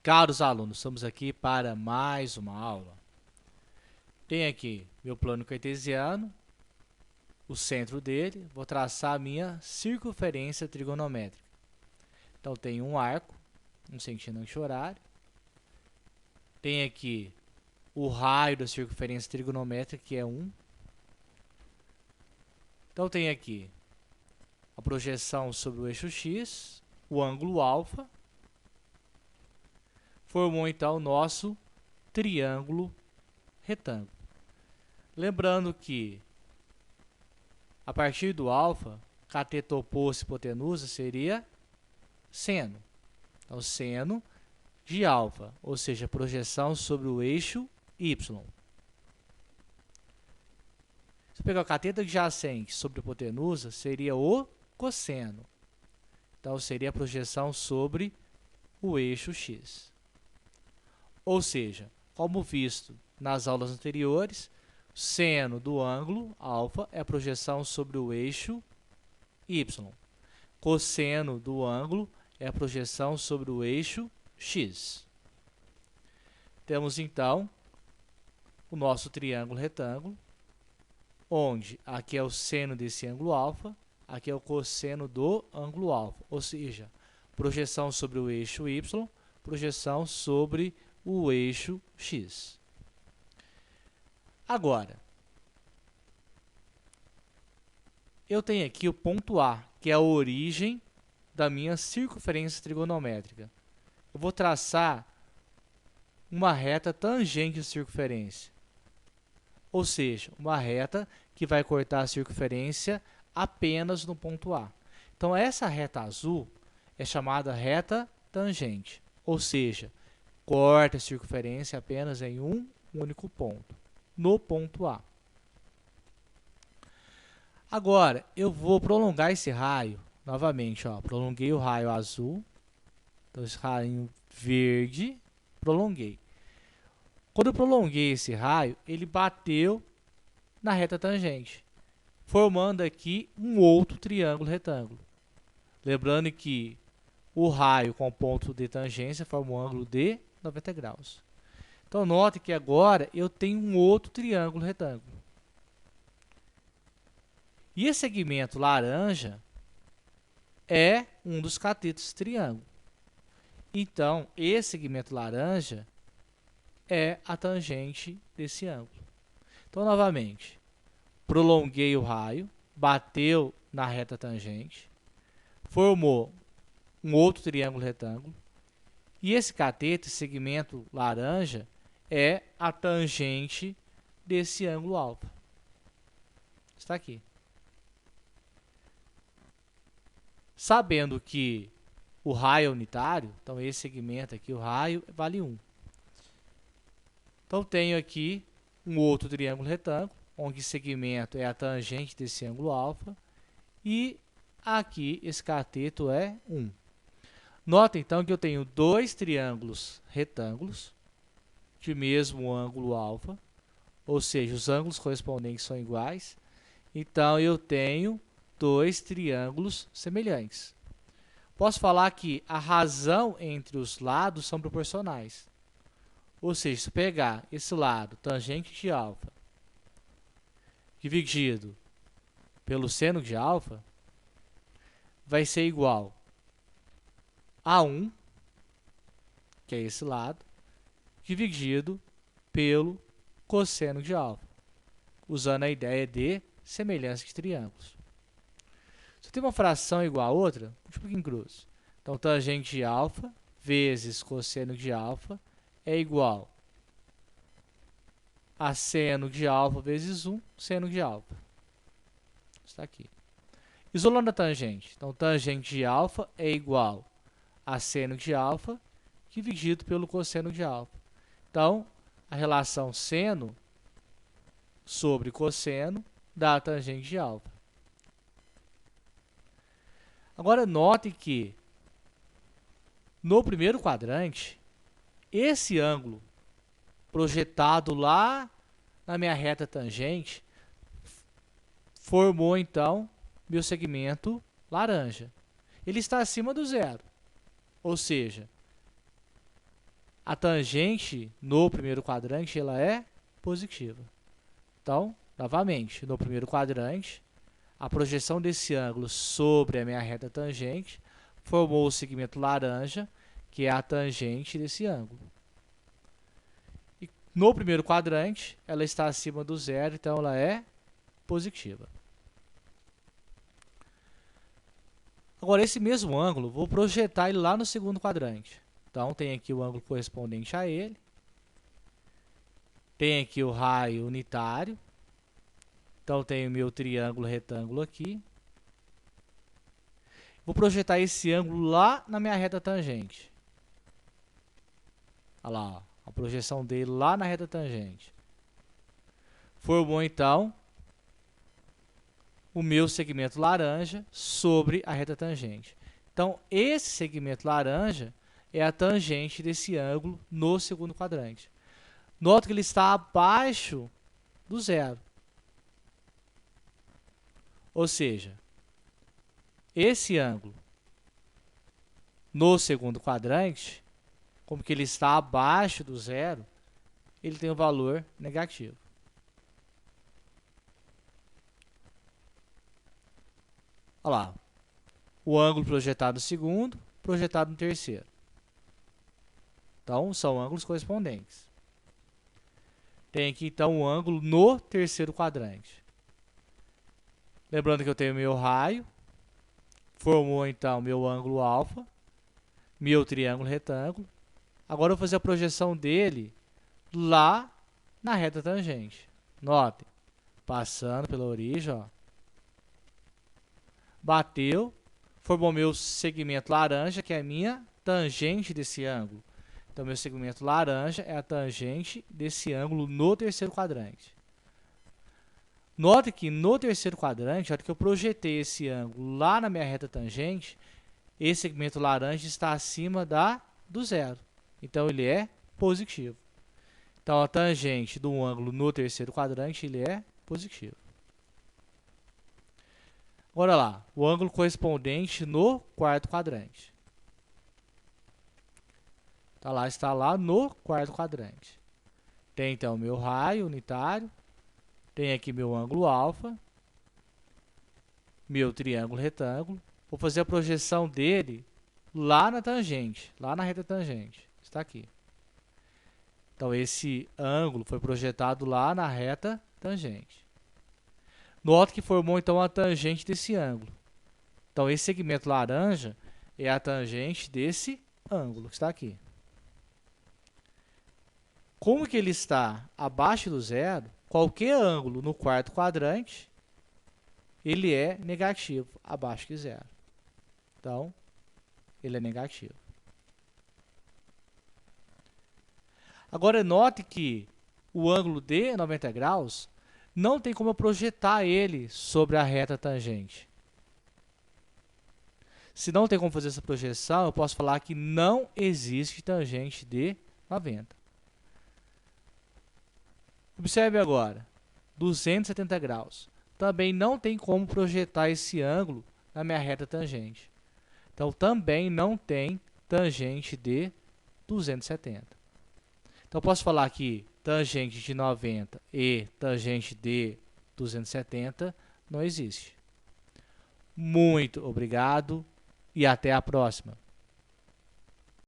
Caros alunos, estamos aqui para mais uma aula. Tenho aqui meu plano cartesiano, o centro dele, vou traçar a minha circunferência trigonométrica. Então, tenho um arco, um sentido anti-horário. Tenho aqui o raio da circunferência trigonométrica, que é 1. Então, tenho aqui a projeção sobre o eixo x, o ângulo alfa. Formou, então, o nosso triângulo retângulo. Lembrando que, a partir do alfa, cateto oposto e hipotenusa seria seno. Então, seno de alfa, ou seja, projeção sobre o eixo y. Se eu pegar o cateto adjacente sobre a hipotenusa, seria o cosseno. Então, seria a projeção sobre o eixo x. Ou seja, como visto nas aulas anteriores, seno do ângulo alfa é a projeção sobre o eixo y. Cosseno do ângulo é a projeção sobre o eixo x. Temos, então, o nosso triângulo retângulo, onde aqui é o seno desse ângulo alfa, aqui é o cosseno do ângulo alfa, ou seja, projeção sobre o eixo y, projeção sobre o eixo x. Agora, eu tenho aqui o ponto A, que é a origem da minha circunferência trigonométrica. Eu vou traçar uma reta tangente à circunferência, ou seja, uma reta que vai cortar a circunferência apenas no ponto A. Então, essa reta azul é chamada reta tangente, ou seja, corta a circunferência apenas em um único ponto, no ponto A. Agora, eu vou prolongar esse raio, novamente, prolonguei o raio azul, então esse raio verde, prolonguei. Quando eu prolonguei esse raio, ele bateu na reta tangente, formando aqui um outro triângulo retângulo. Lembrando que o raio com ponto de tangência forma um ângulo de 90 graus. Então, note que agora eu tenho um outro triângulo retângulo. E esse segmento laranja é um dos catetos desse triângulo. Então, esse segmento laranja é a tangente desse ângulo. Então, novamente, prolonguei o raio, bateu na reta tangente, formou um outro triângulo retângulo, e esse cateto, esse segmento laranja, é a tangente desse ângulo alfa. Está aqui. Sabendo que o raio é unitário, então esse segmento aqui, o raio, vale 1. Então, tenho aqui um outro triângulo retângulo, onde o segmento é a tangente desse ângulo alfa, e aqui esse cateto é 1. Nota, então, que eu tenho dois triângulos retângulos de mesmo ângulo alfa, ou seja, os ângulos correspondentes são iguais. Então, eu tenho dois triângulos semelhantes. Posso falar que a razão entre os lados são proporcionais. Ou seja, se eu pegar esse lado, tangente de alfa, dividido pelo seno de alfa, vai ser igual a 1, que é esse lado, dividido pelo cosseno de alfa, usando a ideia de semelhança de triângulos. Se eu tenho uma fração igual a outra, puxa um pouquinho grosso. Então, tangente de alfa vezes cosseno de alfa é igual a seno de alfa vezes 1, seno de alfa. Está aqui. Isolando a tangente. Então, tangente de alfa é igual a seno de alfa dividido pelo cosseno de alfa. Então, a relação seno sobre cosseno dá a tangente de alfa. Agora, note que no primeiro quadrante, esse ângulo projetado lá na minha reta tangente formou, então, meu segmento laranja. Ele está acima do zero, ou seja, a tangente no primeiro quadrante ela é positiva. Então, novamente, no primeiro quadrante, a projeção desse ângulo sobre a minha reta tangente formou o segmento laranja, que é a tangente desse ângulo. E no primeiro quadrante, ela está acima do zero, então ela é positiva. Agora, esse mesmo ângulo, vou projetar ele lá no segundo quadrante. Então, tem aqui o ângulo correspondente a ele. Tem aqui o raio unitário. Então, tem o meu triângulo retângulo aqui. Vou projetar esse ângulo lá na minha reta tangente. Olha lá, ó, a projeção dele lá na reta tangente. Formou, então, o meu segmento laranja sobre a reta tangente. Então, esse segmento laranja é a tangente desse ângulo no segundo quadrante. Nota que ele está abaixo do zero. Ou seja, esse ângulo no segundo quadrante, como que ele está abaixo do zero, ele tem um valor negativo. Olha lá, o ângulo projetado no segundo, projetado no terceiro. Então, são ângulos correspondentes. Tem aqui, então, o ângulo no terceiro quadrante. Lembrando que eu tenho meu raio, formou, então, meu ângulo alfa, meu triângulo retângulo. Agora, eu vou fazer a projeção dele lá na reta tangente. Notem, passando pela origem, ó. Bateu, formou meu segmento laranja, que é a minha tangente desse ângulo. Então, meu segmento laranja é a tangente desse ângulo no terceiro quadrante. Note que no terceiro quadrante, a hora que eu projetei esse ângulo lá na minha reta tangente, esse segmento laranja está acima do zero. Então, ele é positivo. Então, a tangente do ângulo no terceiro quadrante, ele é positivo. Agora lá, o ângulo correspondente no quarto quadrante. Tá lá, está lá no quarto quadrante. Tem então meu raio unitário, tem aqui meu ângulo alfa, meu triângulo retângulo. Vou fazer a projeção dele lá na tangente, lá na reta tangente. Está aqui. Então, esse ângulo foi projetado lá na reta tangente. Note que formou, então, a tangente desse ângulo. Então, esse segmento laranja é a tangente desse ângulo que está aqui. Como que ele está abaixo do zero, qualquer ângulo no quarto quadrante, ele é negativo, abaixo de zero. Então, ele é negativo. Agora, note que o ângulo de 90 graus não tem como eu projetar ele sobre a reta tangente. Se não tem como fazer essa projeção, eu posso falar que não existe tangente de 90. Observe agora, 270 graus. Também não tem como projetar esse ângulo na minha reta tangente. Então, também não tem tangente de 270. Então, eu posso falar que tangente de 90 e tangente de 270 não existe. Muito obrigado e até a próxima.